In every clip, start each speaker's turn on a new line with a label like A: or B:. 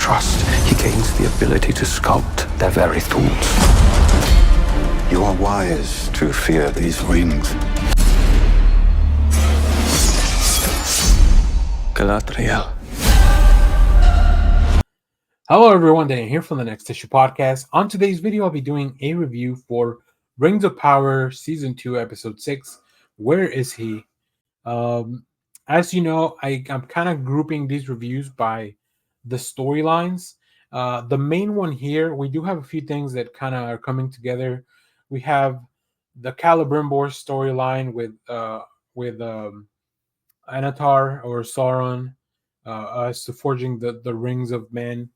A: trust, he gains the ability to sculpt their very thoughts. You are wise to fear these rings. Galadriel.
B: Hello everyone, Dan here from the Next Issue Podcast. On today's video, I'll be doing a review for Rings of Power Season 2, Episode 6, Where Is He? As you know, I'm kind of grouping these reviews by the storylines. The main one here, we do have a few things that kind of are coming together. We have the Celebrimbor storyline with Anatar or Sauron, as to forging the rings of men.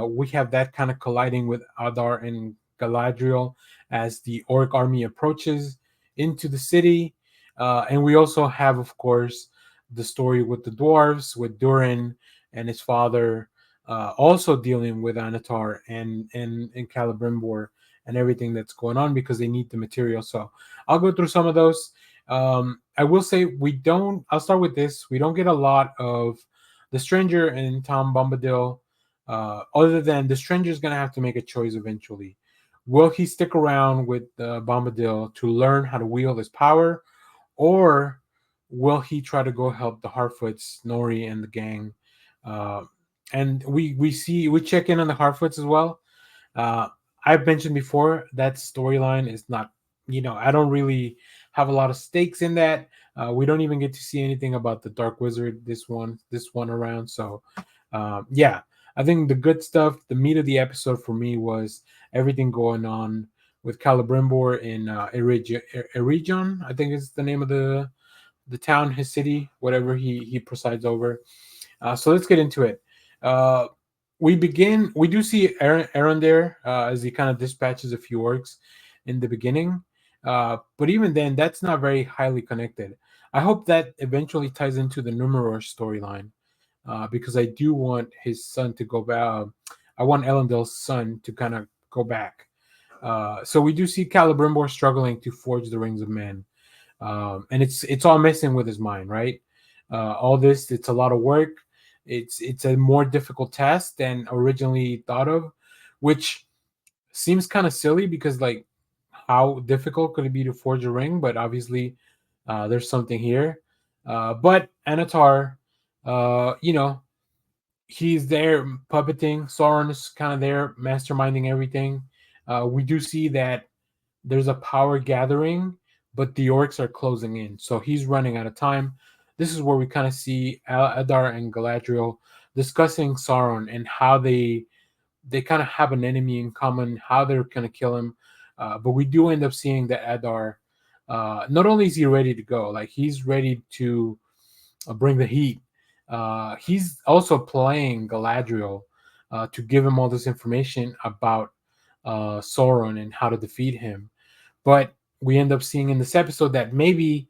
B: We have that kind of colliding with Adar and Galadriel as the orc army approaches into the city. And we also have, of course, the story with the dwarves, with Durin and his father, also dealing with Anatar and Celebrimbor and everything that's going on because they need the material. So I'll go through some of those. I will say I'll start with this. We don't get a lot of the Stranger and Tom Bombadil, other than the Stranger is going to have to make a choice eventually. Will he stick around with Bombadil to learn how to wield his power, or will he try to go help the Harfoots, Nori, and the gang? And we check in on the Harfoots as well. I've mentioned before that storyline is not, I don't really have a lot of stakes in that. We don't even get to see anything about the Dark Wizard this one around. So, yeah, I think the good stuff, the meat of the episode for me was everything going on with Celebrimbor in Eregion. I think is the name of the town, his city, whatever he presides over. So let's get into it. We do see Aaron there as he kind of dispatches a few orcs in the beginning. But even then, that's not very highly connected. I hope that eventually ties into the Numenor storyline, because I do want his son to go back. I want Elendil's son to kind of go back. So we do see Celebrimbor struggling to forge the Rings of Men, and it's all messing with his mind, right? All this, it's a lot of work. It's a more difficult task than originally thought of, which seems kind of silly because like how difficult could it be to forge a ring? But obviously, there's something here. But Anatar, he's there puppeting. Sauron is kind of there masterminding everything. We do see that there's a power gathering, but the orcs are closing in, so he's running out of time. This is where we kind of see Adar and Galadriel discussing Sauron and how they kind of have an enemy in common, how they're going to kill him. But we do end up seeing that Adar, not only is he ready to go, like he's ready to bring the heat. He's also playing Galadriel to give him all this information about Sauron and how to defeat him. But we end up seeing in this episode that maybe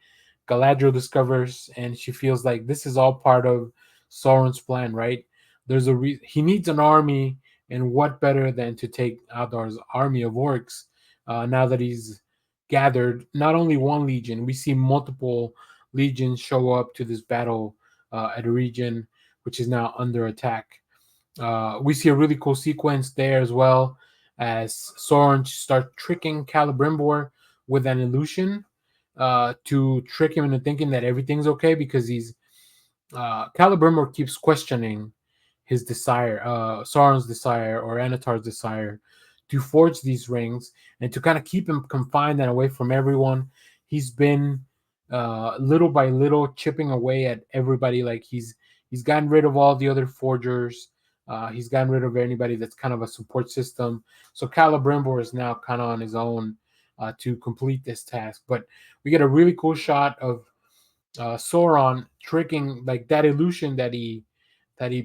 B: Galadriel discovers and she feels like this is all part of Sauron's plan, right? He needs an army, and what better than to take Adar's army of orcs now that he's gathered not only one legion, we see multiple legions show up to this battle at a region which is now under attack. We see a really cool sequence there as well as Sauron starts tricking Celebrimbor with an illusion to trick him into thinking that everything's okay because Celebrimbor keeps questioning his desire, Sauron's desire or Anatar's desire to forge these rings and to kind of keep him confined and away from everyone. He's been little by little chipping away at everybody. Like he's gotten rid of all the other forgers. He's gotten rid of anybody that's kind of a support system. So Celebrimbor is now kind of on his own to complete this task. But we get a really cool shot of Sauron tricking like that illusion that he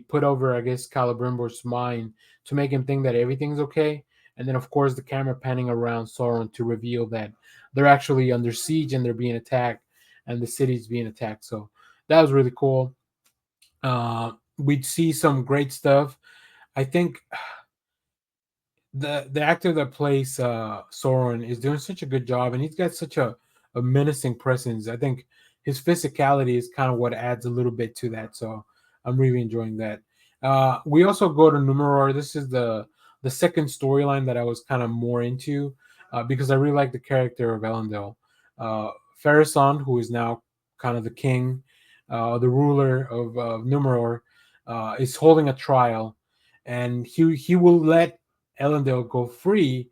B: put over, I guess, Celebrimbor's mind to make him think that everything's okay. And then, of course, the camera panning around Sauron to reveal that they're actually under siege and they're being attacked, and the city's being attacked. So that was really cool. We'd see some great stuff. I think the actor that plays Sauron is doing such a good job, and he's got such a menacing presence. I think his physicality is kind of what adds a little bit to that. So I'm really enjoying that. We also go to Numenor. This is the second storyline that I was kind of more into because I really like the character of Elendil. Uh, Pharazôn, who is now kind of the king, the ruler of Numenor, is holding a trial, and he will let Elendil go free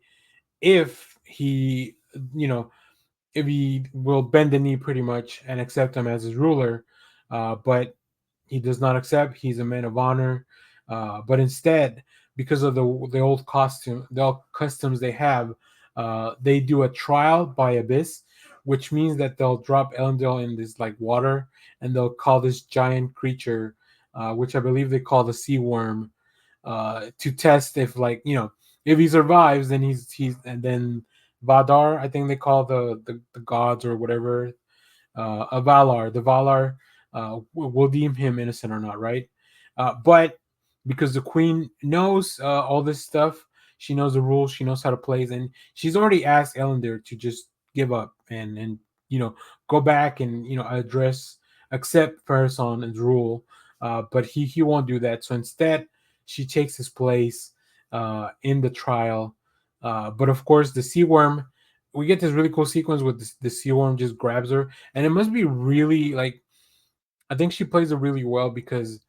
B: if he, you know, if he will bend the knee pretty much and accept him as his ruler. But he does not accept. He's a man of honor. But instead, because of the old costume, the old customs they have, they do a trial by abyss, which means that they'll drop Elendil in this like water, and they'll call this giant creature, which I believe they call the sea worm, to test if, like, if he survives, then he's and then Vadar, I think they call the gods or whatever, a Valar. The Valar will deem him innocent or not, right? But because the queen knows all this stuff, she knows the rules, she knows how to play, and she's already asked Elendil to just give up and you know go back and accept Pharazôn's rule. But he won't do that. So instead, she takes his place in the trial. But of course, the sea worm, we get this really cool sequence with the sea worm just grabs her, and it must be really like, I think she plays it really well because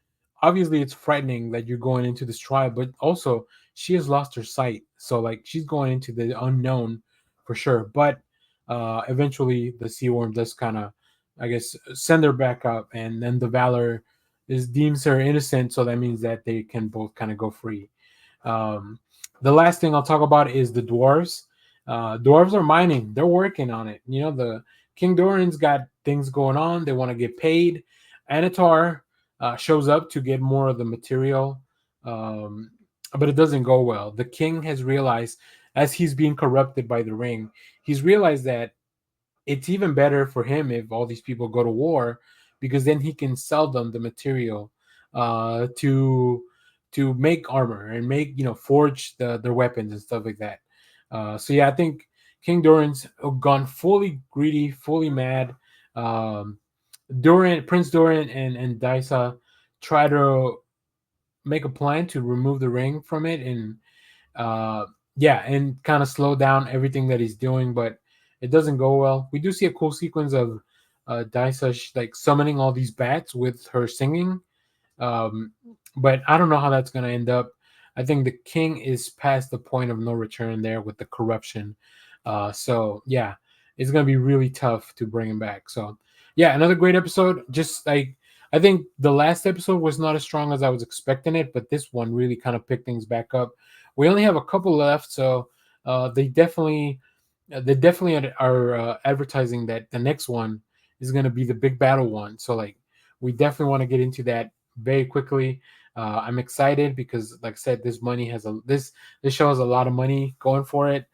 B: obviously it's frightening that you're going into this trial, but also she has lost her sight, so like she's going into the unknown for sure. But eventually the sea worm does kind of, I guess, send her back up, and then the Valor is deems her innocent, so that means that they can both kind of go free. um, the last thing I'll talk about is the dwarves. Dwarves are mining; they're working on it. The King Doran's got things going on. They want to get paid. Anatar shows up to get more of the material, um, but it doesn't go well. The king has realized, as he's being corrupted by the ring, he's realized that it's even better for him if all these people go to war, because then he can sell them the material to make armor and make forge their weapons and stuff like that. So yeah, I think King Doran's gone fully greedy, fully mad. um Prince Doran and Daisa try to make a plan to remove the ring from it, and uh, yeah, and kind of slow down everything that he's doing, but it doesn't go well. We do see a cool sequence of Daisa like summoning all these bats with her singing, um, but I don't know how that's gonna end up. I think the king is past the point of no return there with the corruption. So yeah, it's gonna be really tough to bring him back. So yeah, another great episode. Just like, I think the last episode was not as strong as I was expecting it, but this one really kind of picked things back up. We only have a couple left, so they definitely are advertising that the next one is going to be the big battle one. So like, we definitely want to get into that very quickly. I'm excited because, like I said, this show has a lot of money going for it.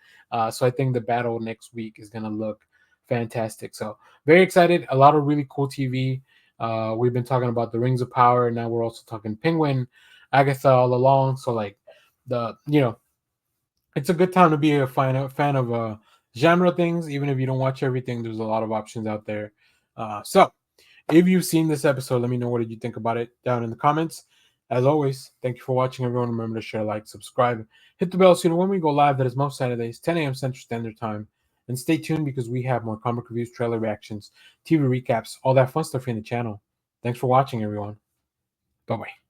B: So I think the battle next week is going to look fantastic. So very excited. A lot of really cool TV. We've been talking about the Rings of Power. Now we're also talking Penguin, Agatha all along. So like, the it's a good time to be a fan of genre things. Even if you don't watch everything, there's a lot of options out there. So if you've seen this episode, let me know what did you think about it down in the comments. As always, thank you for watching, everyone. Remember to share, like, subscribe, hit the bell so you know when we go live. That is most Saturdays, 10 a.m. Central Standard Time. And stay tuned because we have more comic reviews, trailer reactions, TV recaps, all that fun stuff here in the channel. Thanks for watching, everyone. Bye bye.